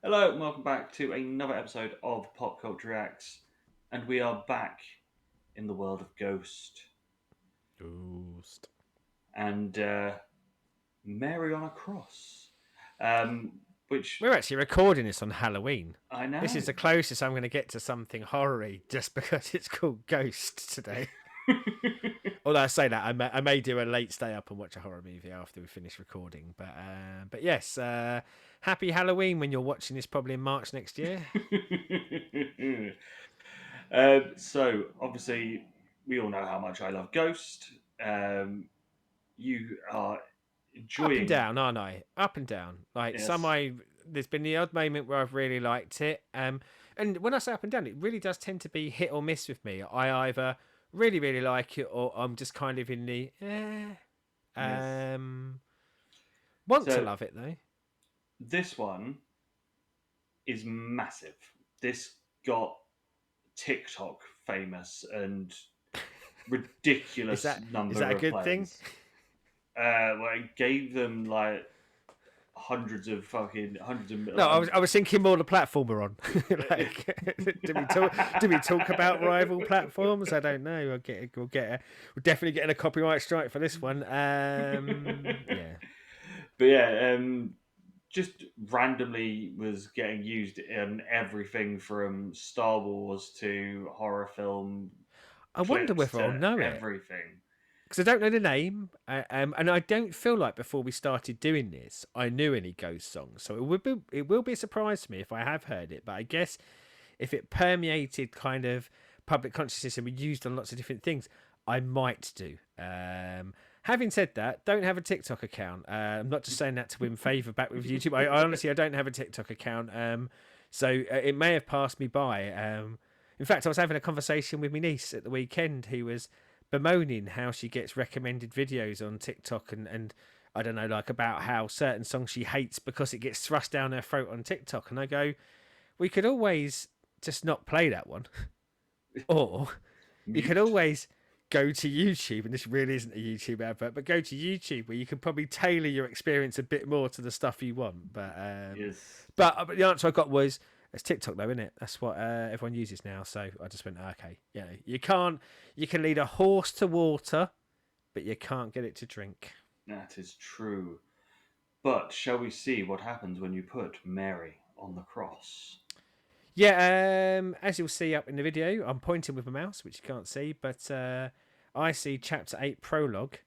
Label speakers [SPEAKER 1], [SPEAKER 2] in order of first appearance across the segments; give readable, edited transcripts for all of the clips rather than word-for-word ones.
[SPEAKER 1] Hello and welcome back to another episode of PopCulture Reacts, and we are back in the world of Ghost
[SPEAKER 2] Ghost.
[SPEAKER 1] and Mary on a Cross, which
[SPEAKER 2] We're actually recording this on Halloween.
[SPEAKER 1] I know.
[SPEAKER 2] This is the closest I'm going to get to something horror-y just because it's called Ghost today. Although I say that, I may do a late stay up and watch a horror movie after we finish recording. But yes, happy Halloween when you're watching this probably in March next year.
[SPEAKER 1] So obviously we all know how much I love Ghost. You are
[SPEAKER 2] Up and
[SPEAKER 1] enjoying,
[SPEAKER 2] down, aren't I? Up and down. Like
[SPEAKER 1] yes.
[SPEAKER 2] there's been the odd moment where I've really liked it. And when I say up and down, it really does tend to be hit or miss with me. I either really, really like it or I'm just kind of in the
[SPEAKER 1] Yes.
[SPEAKER 2] Want to
[SPEAKER 1] So
[SPEAKER 2] love it though.
[SPEAKER 1] this one is massive. This got TikTok famous and ridiculous
[SPEAKER 2] Is
[SPEAKER 1] number
[SPEAKER 2] that a
[SPEAKER 1] of
[SPEAKER 2] good thing?
[SPEAKER 1] plays. Well, it gave them like hundreds of
[SPEAKER 2] No,
[SPEAKER 1] like,
[SPEAKER 2] I was thinking more the platform we're on. Like, do we talk about rival platforms? I don't know. We'll definitely getting a copyright strike for this one. Yeah.
[SPEAKER 1] but yeah, just randomly was getting used in everything from Star Wars to horror film
[SPEAKER 2] I wonder
[SPEAKER 1] clips
[SPEAKER 2] whether I'll
[SPEAKER 1] to
[SPEAKER 2] know it
[SPEAKER 1] everything.
[SPEAKER 2] because I don't know the name, and I don't feel like before we started doing this, I knew any Ghost songs. So it will be a surprise to me if I have heard it. But I guess if it permeated kind of public consciousness and we used on lots of different things, I might do. Having said that, don't have a TikTok account. I'm not just saying that to win favour back with YouTube. I honestly, I don't have a TikTok account. So it may have passed me by. In fact, I was having a conversation with my niece at the weekend who was bemoaning how she gets recommended videos on TikTok and I don't know, like about how certain songs she hates because it gets thrust down her throat on TikTok. And I go, we could always just not play that one. Or you could always go to YouTube, and this really isn't a YouTube advert, but go to YouTube where you can probably tailor your experience a bit more to the stuff you want.
[SPEAKER 1] Yes.
[SPEAKER 2] But the answer I got was it's TikTok though, isn't it? That's what everyone uses now. So I just went, okay, you can lead a horse to water, but you can't get it to drink.
[SPEAKER 1] That is true. But shall we see what happens when you put Mary on the cross?
[SPEAKER 2] Yeah, as you'll see up in the video, I'm pointing with my mouse, which you can't see, but I see Chapter 8 prologue.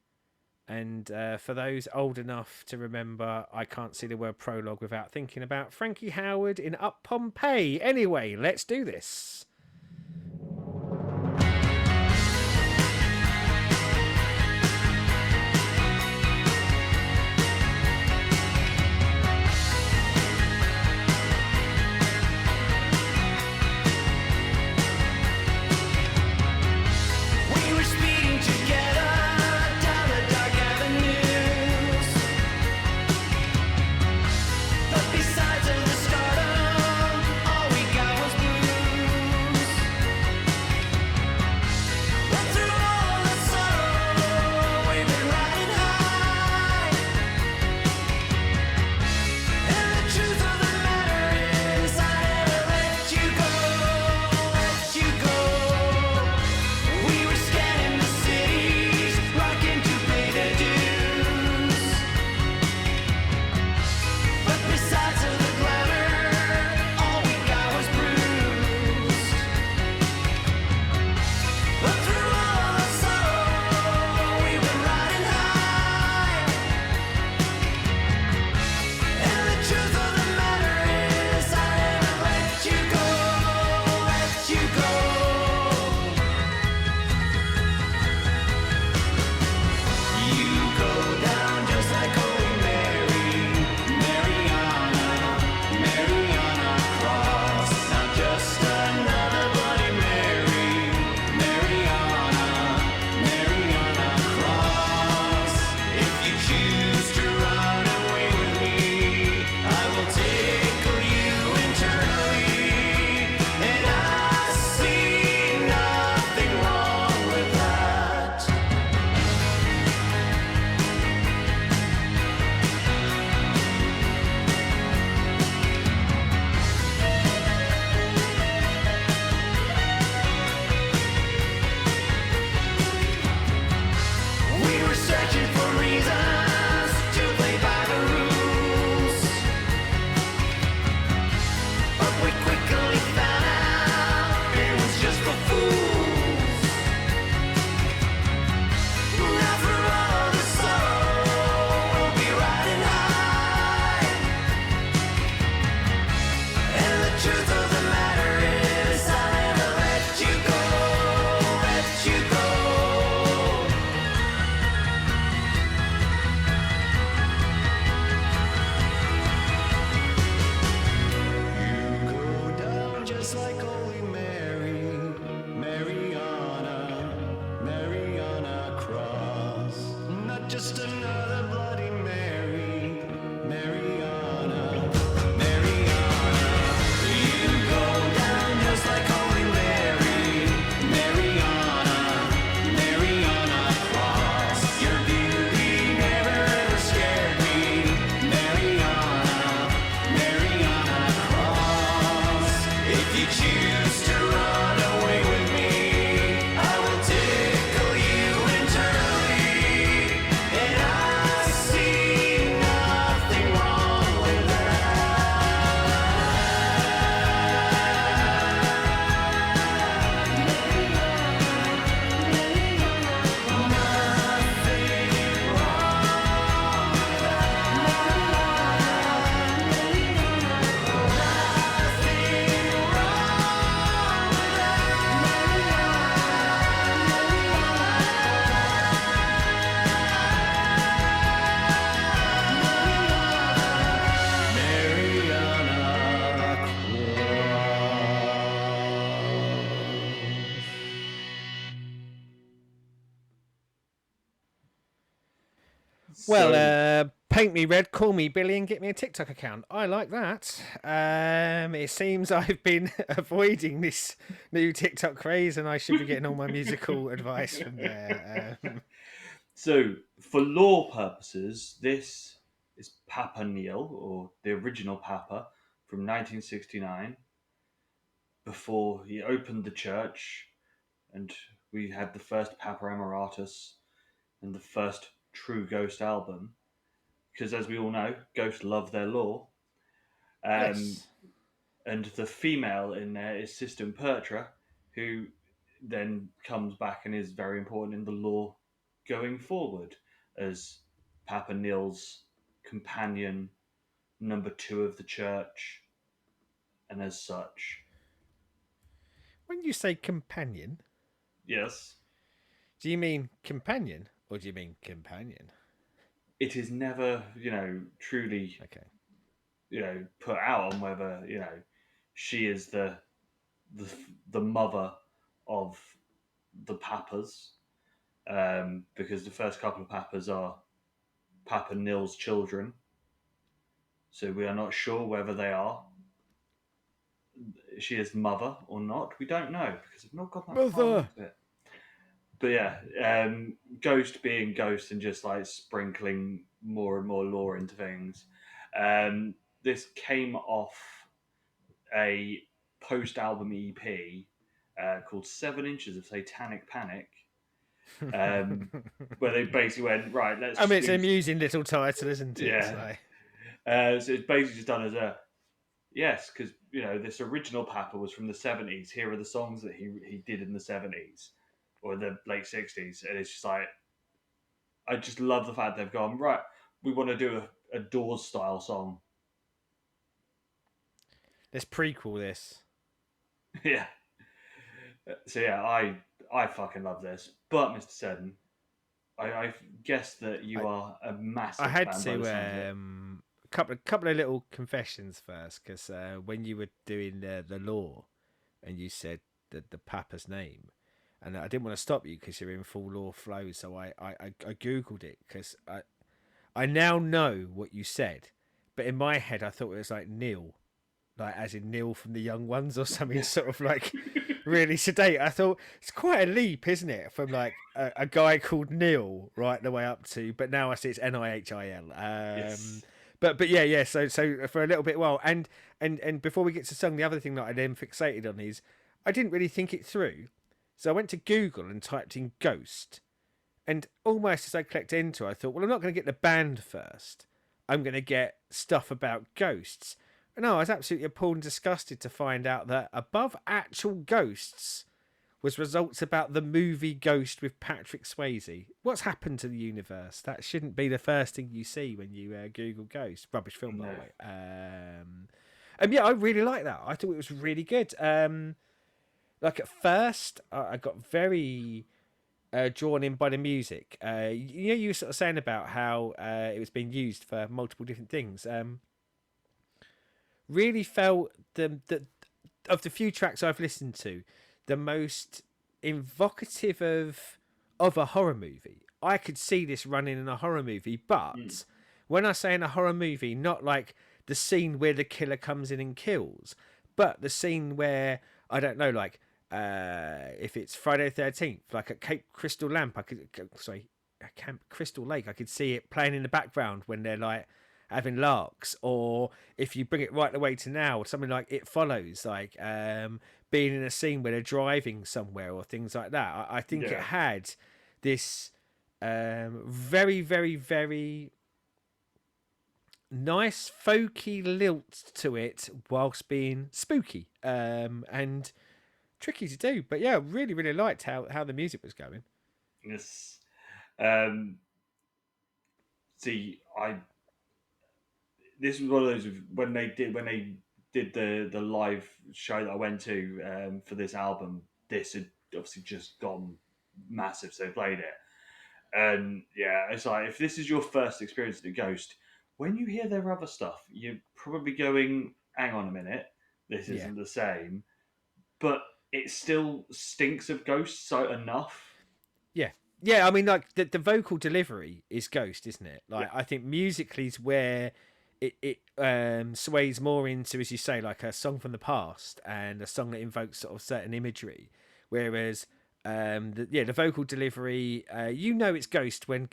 [SPEAKER 2] And for those old enough to remember, I can't see the word prologue without thinking about Frankie Howard in Up Pompeii. Anyway, let's do this.
[SPEAKER 3] We were speeding together down the dark avenues, but besides of the stardom, all we got was blues.
[SPEAKER 2] Well,
[SPEAKER 1] So
[SPEAKER 2] paint me red, call me Billy, and get me a TikTok account. I like that. It seems I've been avoiding this new TikTok craze, and I should be getting all my musical advice from there.
[SPEAKER 1] So, for law purposes, this is Papa Neil, or the original Papa, from 1969, before he opened the church, and we had the first Papa Emeritus and the first True Ghost album. Because, as we all know, ghosts love their law. Um,
[SPEAKER 2] Yes.
[SPEAKER 1] and the female in there is Sister Pertra, who then comes back and is very important in the law going forward as Papa Neil's companion, number two of the church, and as such,
[SPEAKER 2] When you say companion,
[SPEAKER 1] yes,
[SPEAKER 2] do you mean companion or do you mean companion?
[SPEAKER 1] it is never, truly,
[SPEAKER 2] Okay.
[SPEAKER 1] put out on whether, she is the, the mother of the Papas, because the first couple of Papas are Papa Nil's children. So we are not sure whether they are she is mother or not. We don't know because I've not got that far
[SPEAKER 2] Mother!
[SPEAKER 1] into it. But yeah, Ghost being Ghost and just like sprinkling more and more lore into things. This came off a post-album EP called 7 Inches of Satanic Panic, um, where they basically went, right, let's
[SPEAKER 2] I mean,
[SPEAKER 1] just
[SPEAKER 2] it's
[SPEAKER 1] do,
[SPEAKER 2] an amusing little title, isn't it?
[SPEAKER 1] yeah.
[SPEAKER 2] So,
[SPEAKER 1] So it's basically just done as a, yes, because this original Papa was from the '70s. Here are the songs that he did in the '70s or the late '60s, and it's just like I just love the fact they've gone right. We want to do a Doors style song.
[SPEAKER 2] let's prequel this.
[SPEAKER 1] Yeah. So yeah, I fucking love this. But Mr. Seddon, I guess that you
[SPEAKER 2] I,
[SPEAKER 1] are a
[SPEAKER 2] I
[SPEAKER 1] massive
[SPEAKER 2] had
[SPEAKER 1] fan by the
[SPEAKER 2] to
[SPEAKER 1] sounds of it.
[SPEAKER 2] couple of little confessions first because when you were doing the law and you said the papa's name, and I didn't want to stop you because you're in full law flow, so I googled it because I now know what you said, but in my head I thought it was like Neil, like as in Neil from the Young Ones or something, sort of like really sedate. I thought it's quite a leap, isn't it, from like a guy called Neil right the way up to, but now I see it's Nihil.
[SPEAKER 1] Yes.
[SPEAKER 2] But yeah. So for a little bit, well, and before we get to song, the other thing that I then fixated on is I didn't really think it through, so I went to Google and typed in ghost, and almost as I clicked into it, I thought, well, I'm not going to get the band first. I'm going to get stuff about ghosts. No, I was absolutely appalled and disgusted to find out that above actual ghosts was results about the movie Ghost with Patrick Swayze. What's happened to the universe? That shouldn't be the first thing you see when you Google Ghost. Rubbish film, by
[SPEAKER 1] No.
[SPEAKER 2] the way. And yeah, I really like that. I thought it was really good. Like at first, I got very drawn in by the music. You were sort of saying about how it was being used for multiple different things. Really felt the of the few tracks I've listened to, the most evocative of a horror movie. I could see this running in a horror movie,
[SPEAKER 1] Mm.
[SPEAKER 2] but when I say in a horror movie, not like the scene where the killer comes in and kills, but the scene where I don't know, like if it's Friday the 13th, like at Cape Crystal Lamp, Camp Crystal Lake, I could see it playing in the background when they're like having larks, or if you bring it right the way to now, something like It Follows, like being in a scene where they're driving somewhere or things like that. I think it
[SPEAKER 1] Yeah.
[SPEAKER 2] had this very, very, very nice folky lilt to it whilst being spooky and tricky to do. But yeah, really, really liked how the music was going.
[SPEAKER 1] Yes. Um, See, I this was one of those when they did the live show that I went to for this album. This had obviously just gone massive, so they played it, and yeah, it's like if this is your first experience at a Ghost, when you hear their other stuff, you're probably going, "Hang on a minute, this
[SPEAKER 2] Yeah.
[SPEAKER 1] isn't the same," but it still stinks of Ghosts so enough.
[SPEAKER 2] Yeah. Yeah, I mean, like the vocal delivery is Ghost, isn't it?
[SPEAKER 1] Yeah.
[SPEAKER 2] Like, I think musically is where it sways more into, as you say, like a song from the past and a song that invokes sort of certain imagery. Whereas, the vocal delivery, it's Ghost when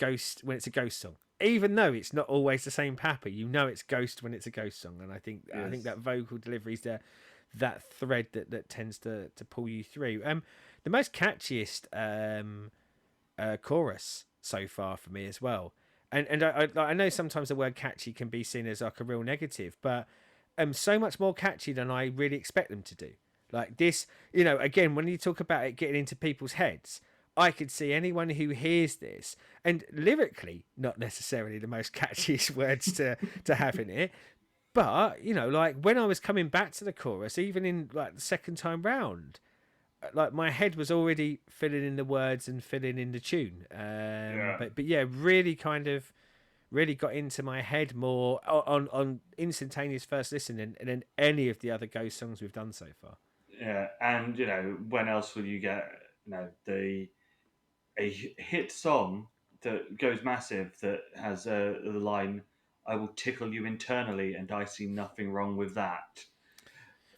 [SPEAKER 2] it's a Ghost song, even though it's not always the same Papa. It's Ghost when it's a Ghost song, and I think
[SPEAKER 1] Yes.
[SPEAKER 2] that vocal delivery is that thread that tends to pull you through. The most catchiest chorus so far for me as well. And I know sometimes the word catchy can be seen as like a real negative, but so much more catchy than I really expect them to do. Like this, again, when you talk about it getting into people's heads, I could see anyone who hears this, and lyrically, not necessarily the most catchiest words to have in it, but like when I was coming back to the chorus, even in like the second time round, like my head was already filling in the words and filling in the tune.
[SPEAKER 1] Yeah.
[SPEAKER 2] But yeah, really kind of really got into my head more on instantaneous first listening than any of the other Ghost songs we've done so far.
[SPEAKER 1] Yeah. And when else will you get the a hit song that goes massive that has the line, "I will tickle you internally, and I see nothing wrong with that."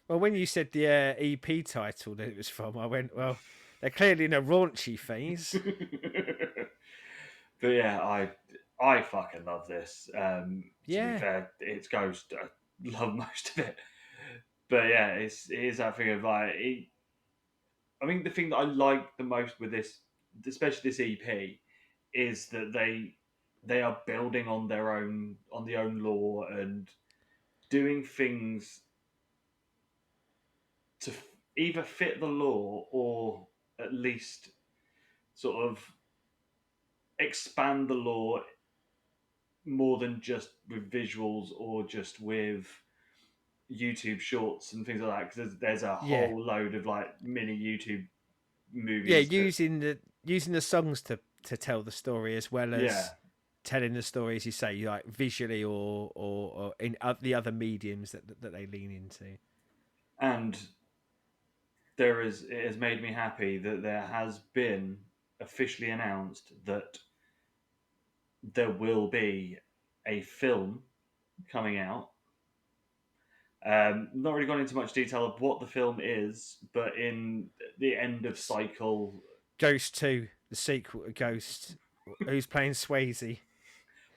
[SPEAKER 2] Well, when you said the EP title that it was from, I went, well, they're clearly in a raunchy phase.
[SPEAKER 1] But yeah, I fucking love this. To be
[SPEAKER 2] Yeah,
[SPEAKER 1] fair, it's Ghost. I love most of it. But yeah, it is that thing of like, I mean, the thing that I like the most with this, especially this EP, is that they are building on their own lore and doing things to either fit the lore or at least sort of expand the lore more than just with visuals or just with YouTube shorts and things like that. Because there's a
[SPEAKER 2] yeah,
[SPEAKER 1] whole load of like mini YouTube
[SPEAKER 2] yeah.
[SPEAKER 1] movies that,
[SPEAKER 2] Using the songs to tell the story as well
[SPEAKER 1] yeah,
[SPEAKER 2] as telling the story, as you say, like visually or in the other mediums that they lean into.
[SPEAKER 1] and it has made me happy that there has been officially announced that there will be a film coming out. Not really gone into much detail of what the film is, but in the end of cycle,
[SPEAKER 2] Ghost 2, the sequel to Ghost, who's playing Swayze.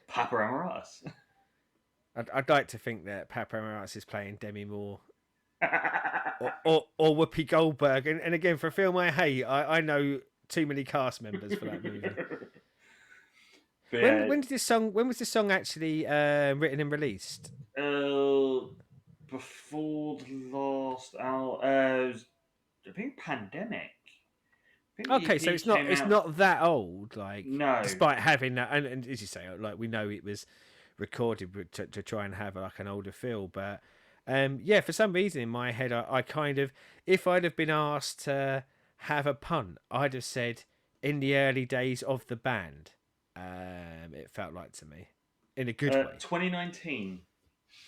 [SPEAKER 1] Papa Amaras.
[SPEAKER 2] I'd like to think that Papa Emeritus is playing Demi Moore or Whoopi Goldberg. And again, for a film I hate, I know too many cast members for that movie.
[SPEAKER 1] But
[SPEAKER 2] When
[SPEAKER 1] yeah,
[SPEAKER 2] when did this song? When was this song actually written and released?
[SPEAKER 1] uh, before the last hour, I think pandemic. I think the
[SPEAKER 2] Okay, so
[SPEAKER 1] EP
[SPEAKER 2] it's not
[SPEAKER 1] came
[SPEAKER 2] it's
[SPEAKER 1] out.
[SPEAKER 2] not that old. Like,
[SPEAKER 1] No,
[SPEAKER 2] despite having that, and as you say, like we know it was recorded to try and have like an older feel, but yeah, for some reason in my head, I kind of, if I'd have been asked to have a punt, I'd have said in the early days of the band. It felt like to me, in a good way.
[SPEAKER 1] 2019.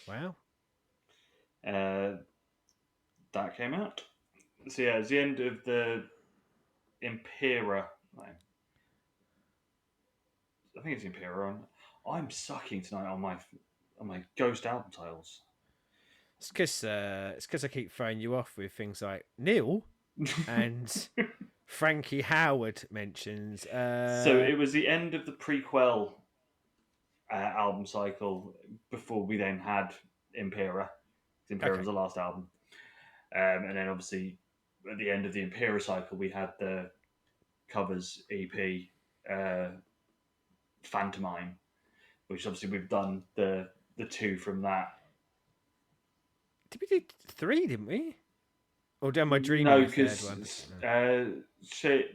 [SPEAKER 2] Wow.
[SPEAKER 1] Uh, that came out. So yeah, it's the end of the Impera. I think it's Impera. I'm sucking tonight on my Ghost album titles.
[SPEAKER 2] It's because I keep throwing you off with things like Neil and Frankie Howard mentions.
[SPEAKER 1] So it was the end of the prequel album cycle before we then had Impera. Impera was
[SPEAKER 2] Okay.
[SPEAKER 1] the last album, and then obviously at the end of the Impera cycle we had the covers EP, uh, Phantomine, which obviously we've done the two from that.
[SPEAKER 2] Did we do three? Didn't we? Or am I dreaming
[SPEAKER 1] No,
[SPEAKER 2] a third one?
[SPEAKER 1] because
[SPEAKER 2] No.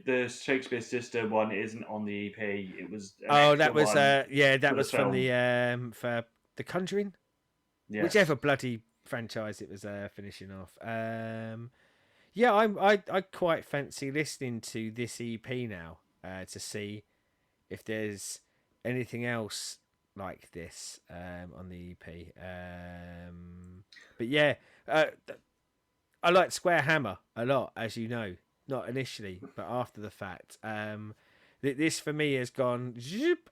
[SPEAKER 1] the Shakespeare Sister one isn't on the EP. It was an
[SPEAKER 2] Oh,
[SPEAKER 1] extra
[SPEAKER 2] that was
[SPEAKER 1] one
[SPEAKER 2] that
[SPEAKER 1] for the
[SPEAKER 2] was from
[SPEAKER 1] film.
[SPEAKER 2] the for the Conjuring,
[SPEAKER 1] Yes.
[SPEAKER 2] whichever bloody franchise it was finishing off. Yeah, I quite fancy listening to this EP now to see if there's anything else like this on the EP. But yeah, I like Square Hammer a lot, as you know. Not initially, but after the fact. This for me has gone zoop,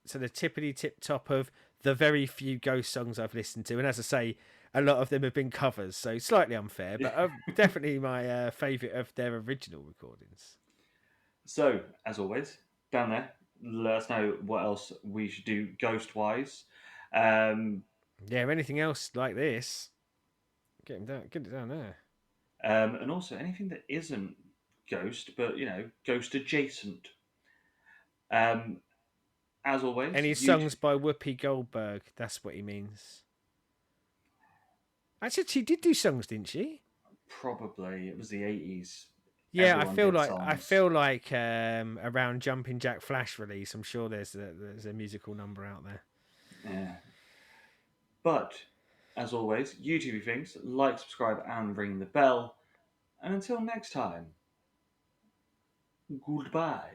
[SPEAKER 2] to the tippity tip top of the very few Ghost songs I've listened to, and as I say, a lot of them have been covers, so slightly unfair, but definitely my favourite of their original recordings.
[SPEAKER 1] So, as always, down there, let us know what else we should do ghost wise.
[SPEAKER 2] Yeah, anything else like this, get it down there.
[SPEAKER 1] And also anything that isn't ghost, but ghost adjacent. Um, as always,
[SPEAKER 2] Any
[SPEAKER 1] YouTube.
[SPEAKER 2] songs by Whoopi Goldberg? That's what he means. Actually, she did do songs, didn't she?
[SPEAKER 1] Probably it was the 80s.
[SPEAKER 2] Yeah,
[SPEAKER 1] Everyone did
[SPEAKER 2] I
[SPEAKER 1] songs.
[SPEAKER 2] feel like around Jumping Jack Flash release, I'm sure there's a musical number out there.
[SPEAKER 1] Yeah. But as always, YouTube things, like, subscribe, and ring the bell. And until next time, goodbye.